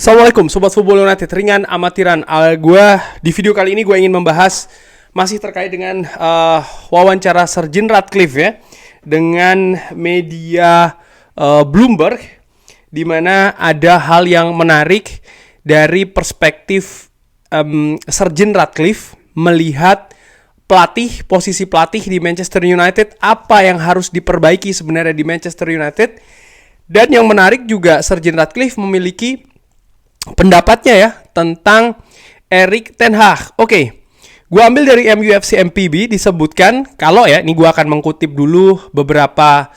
Assalamualaikum Sobat Football United, ringan amatiran. Di video kali ini gue ingin membahas masih terkait dengan wawancara Sir Jim Ratcliffe ya, dengan media Bloomberg, di mana ada hal yang menarik dari perspektif Sir Jim Ratcliffe melihat posisi pelatih di Manchester United, apa yang harus diperbaiki sebenarnya di Manchester United. Dan yang menarik juga Sir Jim Ratcliffe memiliki pendapatnya ya tentang Erik ten Hag. Oke, gue ambil dari MUFC MPB, disebutkan kalau ya, ini gue akan mengutip dulu beberapa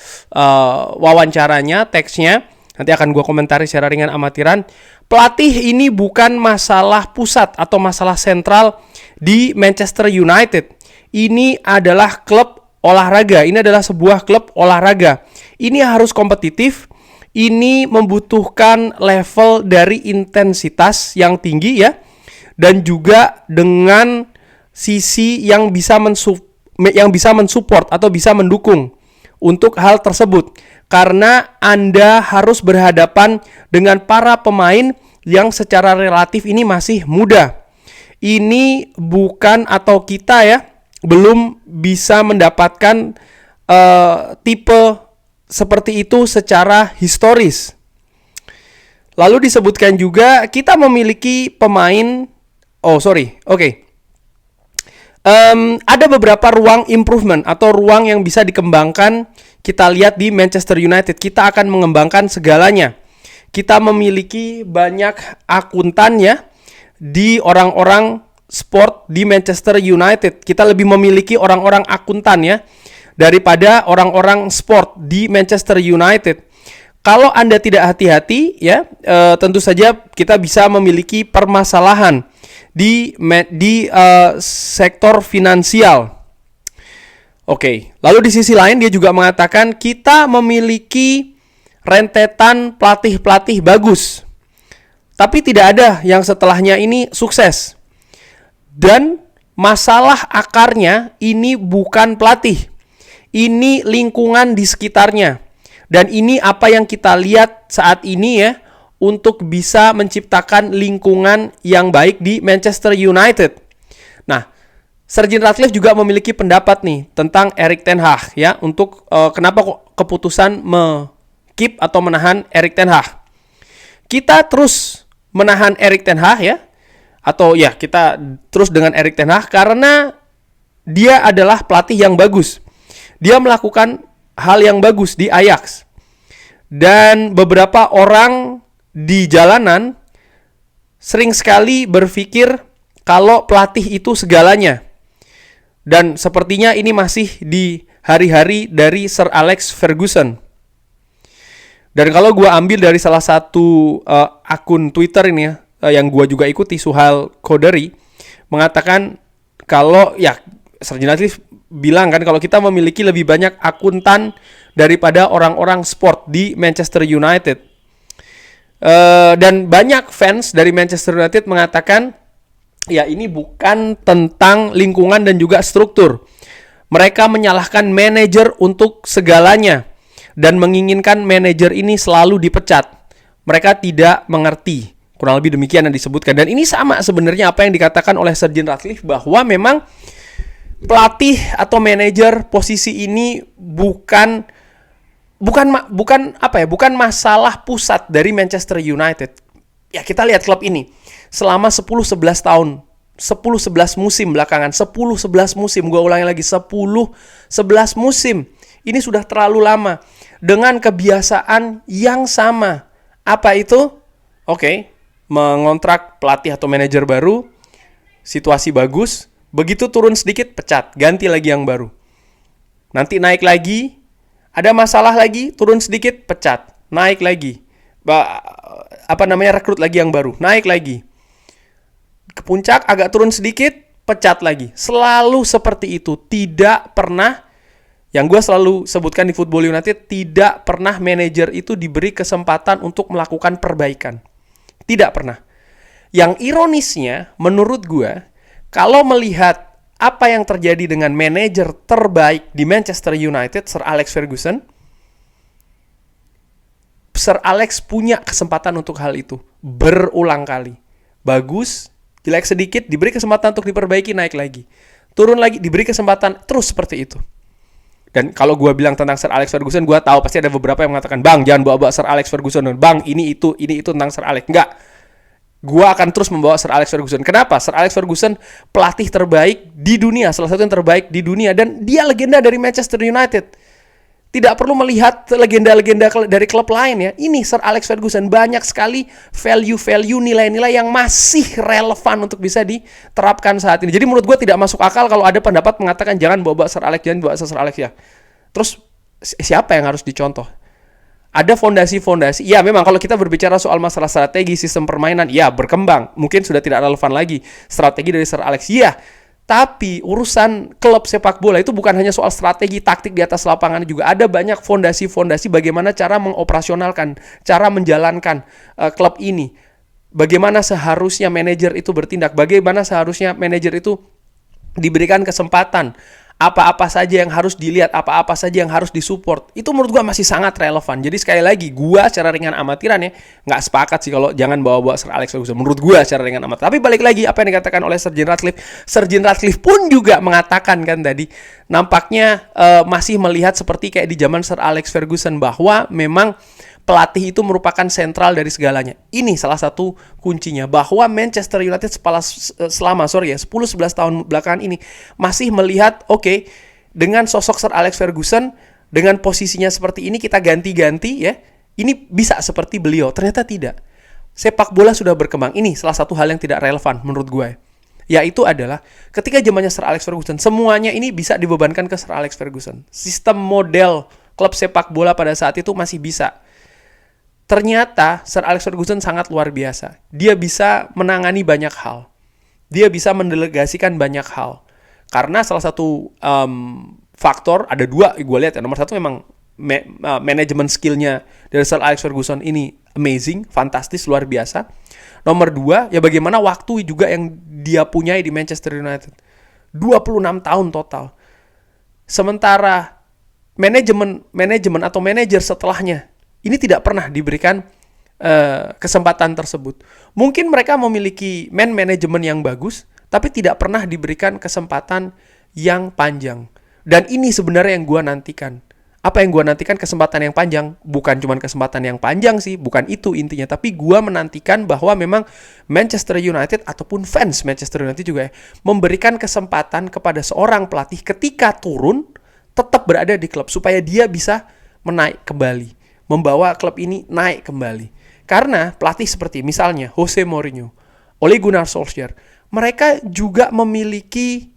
wawancaranya, teksnya. Nanti akan gue komentari secara ringan amatiran. Pelatih ini bukan masalah pusat atau masalah sentral di Manchester United. Ini adalah klub olahraga. Ini adalah sebuah klub olahraga. Ini harus kompetitif. Ini membutuhkan level dari intensitas yang tinggi ya, dan juga dengan sisi yang bisa mensupport atau bisa mendukung untuk hal tersebut. Karena Anda harus berhadapan dengan para pemain yang secara relatif ini masih muda. Ini bukan, atau kita ya belum bisa mendapatkan tipe seperti itu secara historis. Lalu disebutkan juga kita memiliki pemain. Ada beberapa ruang improvement atau ruang yang bisa dikembangkan. Kita lihat di Manchester United, kita akan mengembangkan segalanya. Kita memiliki banyak akuntan ya di orang-orang sport di Manchester United. Kita lebih memiliki orang-orang akuntan ya daripada orang-orang sport di Manchester United. Kalau Anda tidak hati-hati ya, tentu saja kita bisa memiliki permasalahan di sektor finansial. Oke, lalu di sisi lain dia juga mengatakan kita memiliki rentetan pelatih-pelatih bagus, tapi tidak ada yang setelahnya ini sukses. Dan masalah akarnya ini bukan pelatih, ini lingkungan di sekitarnya. Dan ini apa yang kita lihat saat ini ya, untuk bisa menciptakan lingkungan yang baik di Manchester United. Nah, Sir Jim Ratcliffe juga memiliki pendapat nih tentang Erik ten Hag ya, untuk kenapa kok keputusan keep atau menahan Erik ten Hag. Kita terus menahan Erik ten Hag ya, atau ya kita terus dengan Erik ten Hag karena dia adalah pelatih yang bagus. Dia melakukan hal yang bagus di Ajax. Dan beberapa orang di jalanan sering sekali berpikir kalau pelatih itu segalanya. Dan sepertinya ini masih di hari-hari dari Sir Alex Ferguson. Dan kalau gue ambil dari salah satu akun Twitter ini ya, yang gue juga ikuti, Suhail Kodari, mengatakan kalau ya Sir Jim Ratcliffe bilang kan kalau kita memiliki lebih banyak akuntan daripada orang-orang sport di Manchester United. Dan banyak fans dari Manchester United mengatakan ya ini bukan tentang lingkungan dan juga struktur. Mereka menyalahkan manajer untuk segalanya dan menginginkan manajer ini selalu dipecat. Mereka tidak mengerti. Kurang lebih demikian yang disebutkan. Dan ini sama sebenarnya apa yang dikatakan oleh Sir Jim Ratcliffe, bahwa memang pelatih atau manajer posisi ini bukan masalah pusat dari Manchester United. Ya kita lihat klub ini selama 10-11 tahun, 10-11 musim belakangan, 10-11 musim, gue ulangi lagi, 10-11 musim. Ini sudah terlalu lama dengan kebiasaan yang sama. Apa itu? Oke, mengontrak pelatih atau manajer baru, situasi bagus. Begitu turun sedikit, pecat, ganti lagi yang baru. Nanti naik lagi, ada masalah lagi, turun sedikit, pecat, naik lagi. Rekrut lagi yang baru, naik lagi. Ke puncak, agak turun sedikit, pecat lagi. Selalu seperti itu, tidak pernah, yang gue selalu sebutkan di Football United, tidak pernah manajer itu diberi kesempatan untuk melakukan perbaikan. Tidak pernah. Yang ironisnya, menurut gue, kalau melihat apa yang terjadi dengan manajer terbaik di Manchester United, Sir Alex Ferguson, Sir Alex punya kesempatan untuk hal itu. berulang kali. Bagus, jelek sedikit, diberi kesempatan untuk diperbaiki, naik lagi. Turun lagi, diberi kesempatan, terus seperti itu. Dan kalau gue bilang tentang Sir Alex Ferguson, gue tahu pasti ada beberapa yang mengatakan, Bang, jangan bawa-bawa Sir Alex Ferguson. Bang, ini itu tentang Sir Alex. Enggak. Gue akan terus membawa Sir Alex Ferguson. Kenapa? Sir Alex Ferguson pelatih terbaik di dunia, salah satu yang terbaik di dunia. Dan dia legenda dari Manchester United. Tidak perlu melihat legenda-legenda dari klub lain ya. Ini Sir Alex Ferguson, banyak sekali value-value, nilai-nilai yang masih relevan untuk bisa diterapkan saat ini. Jadi menurut gue tidak masuk akal kalau ada pendapat mengatakan jangan bawa Sir Alex, jangan bawa Sir Alex ya. Terus siapa yang harus dicontoh? Ada fondasi-fondasi. Ya memang kalau kita berbicara soal masalah strategi, sistem permainan, ya berkembang. Mungkin sudah tidak relevan lagi strategi dari Sir Alex. Ya, tapi urusan klub sepak bola itu bukan hanya soal strategi, taktik di atas lapangan. Juga ada banyak fondasi-fondasi bagaimana cara mengoperasionalkan, cara menjalankan klub ini. Bagaimana seharusnya manajer itu bertindak. Bagaimana seharusnya manajer itu diberikan kesempatan. Apa-apa saja yang harus dilihat, apa-apa saja yang harus disupport, itu menurut gua masih sangat relevan. Jadi sekali lagi, gua secara ringan amatiran ya, nggak sepakat sih kalau jangan bawa-bawa Sir Alex Ferguson. Menurut gua secara ringan amat. Tapi balik lagi, apa yang dikatakan oleh Sir Jim Ratcliffe. Sir Jim Ratcliffe pun juga mengatakan kan tadi, nampaknya masih melihat seperti kayak di zaman Sir Alex Ferguson, bahwa memang pelatih itu merupakan sentral dari segalanya. Ini salah satu kuncinya, bahwa Manchester United selama 10-11 tahun belakangan ini masih melihat, oke, dengan sosok Sir Alex Ferguson, dengan posisinya seperti ini kita ganti-ganti ya, ini bisa seperti beliau. Ternyata tidak. Sepak bola sudah berkembang. Ini salah satu hal yang tidak relevan menurut gue. Yaitu adalah ketika zamannya Sir Alex Ferguson, semuanya ini bisa dibebankan ke Sir Alex Ferguson. Sistem model klub sepak bola pada saat itu masih bisa. Ternyata Sir Alex Ferguson sangat luar biasa. Dia bisa menangani banyak hal. Dia bisa mendelegasikan banyak hal. Karena salah satu faktor, ada dua gue lihat ya. Nomor satu memang manajemen skillnya dari Sir Alex Ferguson ini amazing, fantastis, luar biasa. Nomor dua, ya bagaimana waktu juga yang dia punyai di Manchester United. 26 tahun total. Sementara manajemen atau manajer setelahnya ini tidak pernah diberikan kesempatan tersebut. Mungkin mereka memiliki manajemen yang bagus, tapi tidak pernah diberikan kesempatan yang panjang. Dan ini sebenarnya yang gue nantikan. Apa yang gue nantikan? Kesempatan yang panjang. Bukan cuma kesempatan yang panjang sih, bukan itu intinya. Tapi gue menantikan bahwa memang Manchester United ataupun fans Manchester United juga memberikan kesempatan kepada seorang pelatih ketika turun, tetap berada di klub, supaya dia bisa menaik kembali, membawa klub ini naik kembali. Karena pelatih seperti misalnya Jose Mourinho, Ole Gunnar Solskjaer, mereka juga memiliki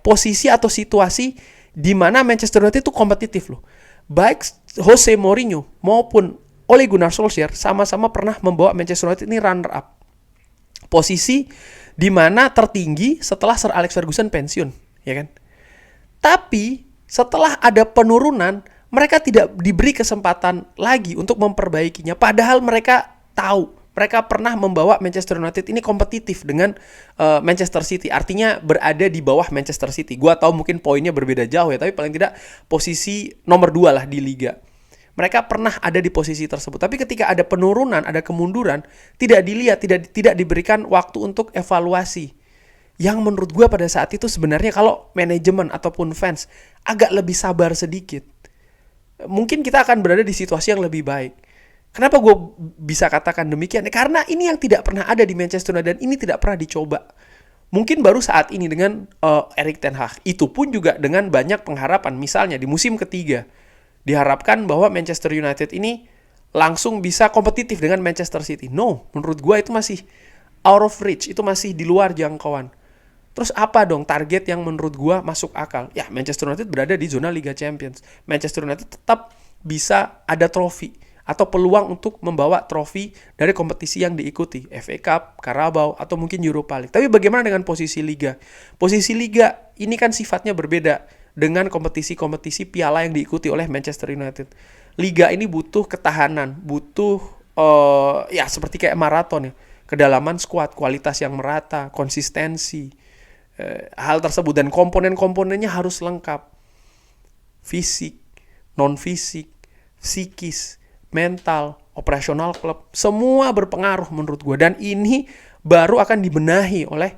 posisi atau situasi di mana Manchester United itu kompetitif loh. Baik Jose Mourinho maupun Ole Gunnar Solskjaer sama-sama pernah membawa Manchester United ini runner up. Posisi di mana tertinggi setelah Sir Alex Ferguson pensiun, ya kan? Tapi setelah ada penurunan, mereka tidak diberi kesempatan lagi untuk memperbaikinya. Padahal mereka tahu, mereka pernah membawa Manchester United ini kompetitif dengan Manchester City. Artinya berada di bawah Manchester City. Gua tahu mungkin poinnya berbeda jauh ya, tapi paling tidak posisi nomor 2 lah di Liga. Mereka pernah ada di posisi tersebut. Tapi ketika ada penurunan, ada kemunduran, tidak dilihat, tidak diberikan waktu untuk evaluasi. Yang menurut gue pada saat itu sebenarnya kalau manajemen ataupun fans agak lebih sabar sedikit, mungkin kita akan berada di situasi yang lebih baik. Kenapa gue bisa katakan demikian? Karena ini yang tidak pernah ada di Manchester United dan ini tidak pernah dicoba. Mungkin baru saat ini dengan Erik ten Hag. Itu pun juga dengan banyak pengharapan. Misalnya di musim ketiga, diharapkan bahwa Manchester United ini langsung bisa kompetitif dengan Manchester City. No, menurut gue itu masih out of reach. Itu masih di luar jangkauan. Terus apa dong target yang menurut gue masuk akal? Ya, Manchester United berada di zona Liga Champions. Manchester United tetap bisa ada trofi atau peluang untuk membawa trofi dari kompetisi yang diikuti. FA Cup, Carabao, atau mungkin Europa League. Tapi bagaimana dengan posisi Liga? Posisi Liga ini kan sifatnya berbeda dengan kompetisi-kompetisi piala yang diikuti oleh Manchester United. Liga ini butuh ketahanan, butuh seperti kayak maraton ya. Kedalaman skuad, kualitas yang merata, konsistensi. Hal tersebut dan komponen-komponennya harus lengkap. Fisik, non-fisik, psikis, mental, operasional klub, semua berpengaruh menurut gue. Dan ini baru akan dibenahi oleh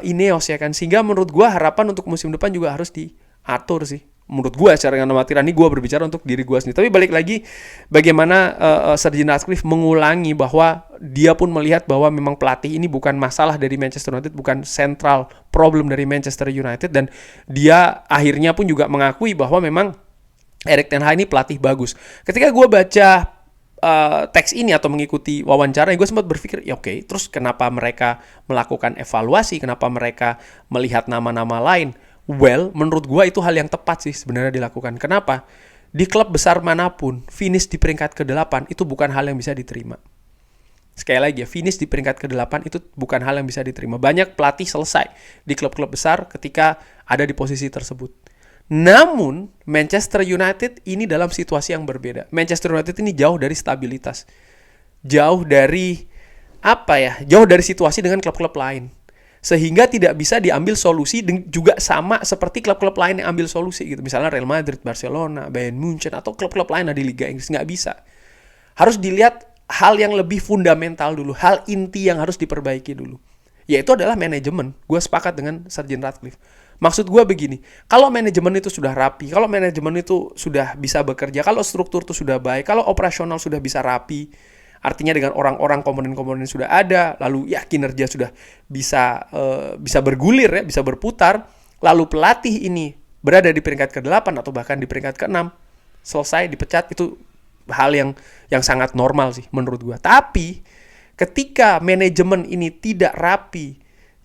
Ineos ya kan. Sehingga menurut gue harapan untuk musim depan juga harus diatur sih. Menurut gue secara amatiran, ini gue berbicara untuk diri gue sendiri. Tapi balik lagi, bagaimana Sir Jim Ratcliffe mengulangi bahwa dia pun melihat bahwa memang pelatih ini bukan masalah dari Manchester United, bukan central problem dari Manchester United. Dan dia akhirnya pun juga mengakui bahwa memang Erik ten Hag ini pelatih bagus. Ketika gue baca teks ini atau mengikuti wawancara, gue sempat berpikir, ya oke, terus kenapa mereka melakukan evaluasi, kenapa mereka melihat nama-nama lain? Well, menurut gue itu hal yang tepat sih sebenarnya dilakukan. Kenapa? Di klub besar manapun, finish di peringkat ke-8 itu bukan hal yang bisa diterima. Sekali lagi ya, finish di peringkat ke-8 itu bukan hal yang bisa diterima. Banyak pelatih selesai di klub-klub besar ketika ada di posisi tersebut. Namun, Manchester United ini dalam situasi yang berbeda. Manchester United ini jauh dari stabilitas. Jauh dari jauh dari situasi dengan klub-klub lain. Sehingga tidak bisa diambil solusi juga sama seperti klub-klub lain yang ambil solusi gitu. Misalnya Real Madrid, Barcelona, Bayern Munchen, atau klub-klub lain di Liga Inggris. Nggak bisa. Harus dilihat hal yang lebih fundamental dulu. Hal inti yang harus diperbaiki dulu. Yaitu adalah manajemen. Gue sepakat dengan Sir Jim Ratcliffe. Maksud gue begini, kalau manajemen itu sudah rapi, kalau manajemen itu sudah bisa bekerja, kalau struktur itu sudah baik, kalau operasional sudah bisa rapi, artinya dengan orang-orang komponen-komponen sudah ada, lalu ya kinerja sudah bisa bergulir ya, bisa berputar, lalu pelatih ini berada di peringkat ke-8 atau bahkan di peringkat ke-6, selesai dipecat, itu hal yang sangat normal sih menurut gue. Tapi ketika manajemen ini tidak rapi,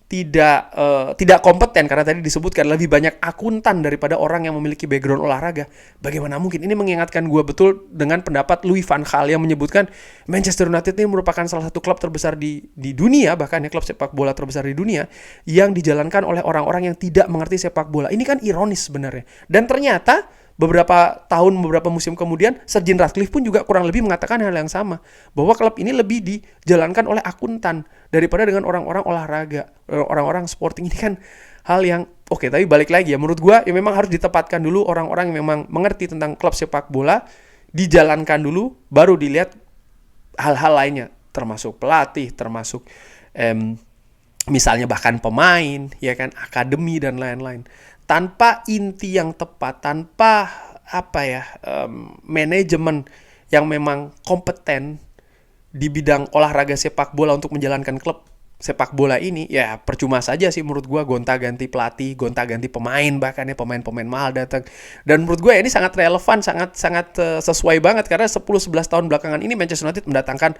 tidak kompeten, karena tadi disebutkan lebih banyak akuntan daripada orang yang memiliki background olahraga. Bagaimana mungkin? Ini mengingatkan gue betul dengan pendapat Louis van Gaal yang menyebutkan Manchester United ini merupakan salah satu klub terbesar di dunia, bahkan ya klub sepak bola terbesar di dunia yang dijalankan oleh orang-orang yang tidak mengerti sepak bola. Ini kan ironis sebenarnya. Dan ternyata beberapa musim kemudian, Sir Jim Ratcliffe pun juga kurang lebih mengatakan hal yang sama. Bahwa klub ini lebih dijalankan oleh akuntan daripada dengan orang-orang olahraga, orang-orang sporting. Ini kan hal yang, oke, tapi balik lagi ya, menurut gue ya memang harus ditempatkan dulu orang-orang yang memang mengerti tentang klub sepak bola, dijalankan dulu, baru dilihat hal-hal lainnya, termasuk pelatih, termasuk misalnya bahkan pemain, ya kan, akademi dan lain-lain. Tanpa inti yang tepat, tanpa manajemen yang memang kompeten di bidang olahraga sepak bola untuk menjalankan klub sepak bola ini, ya percuma saja sih menurut gue. Gonta-ganti pelatih, gonta-ganti pemain, bahkan ya pemain-pemain mahal datang. Dan menurut gue ini sangat relevan, sangat sesuai banget, karena 10-11 tahun belakangan ini Manchester United mendatangkan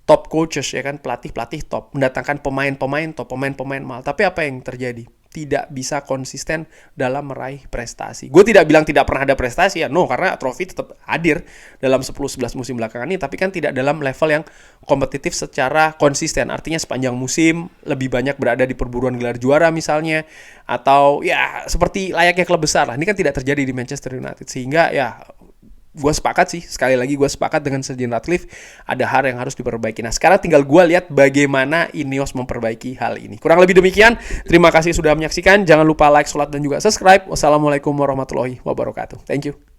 top coaches, ya kan, pelatih-pelatih top, mendatangkan pemain-pemain top, pemain-pemain mahal. Tapi apa yang terjadi? Tidak bisa konsisten dalam meraih prestasi. Gue tidak bilang tidak pernah ada prestasi ya, no, karena trofi tetap hadir dalam 10-11 musim belakangan ini, tapi kan tidak dalam level yang kompetitif secara konsisten. Artinya sepanjang musim lebih banyak berada di perburuan gelar juara misalnya, atau ya seperti layaknya klub besar lah. Ini kan tidak terjadi di Manchester United, sehingga ya gue sepakat sih, sekali lagi gue sepakat dengan Sir Jim Ratcliffe, ada hal yang harus diperbaiki. Nah, sekarang tinggal gue lihat bagaimana Ineos memperbaiki hal ini. Kurang lebih demikian. Terima kasih sudah menyaksikan. Jangan lupa like, sholat, dan juga subscribe. Wassalamualaikum warahmatullahi wabarakatuh. Thank you.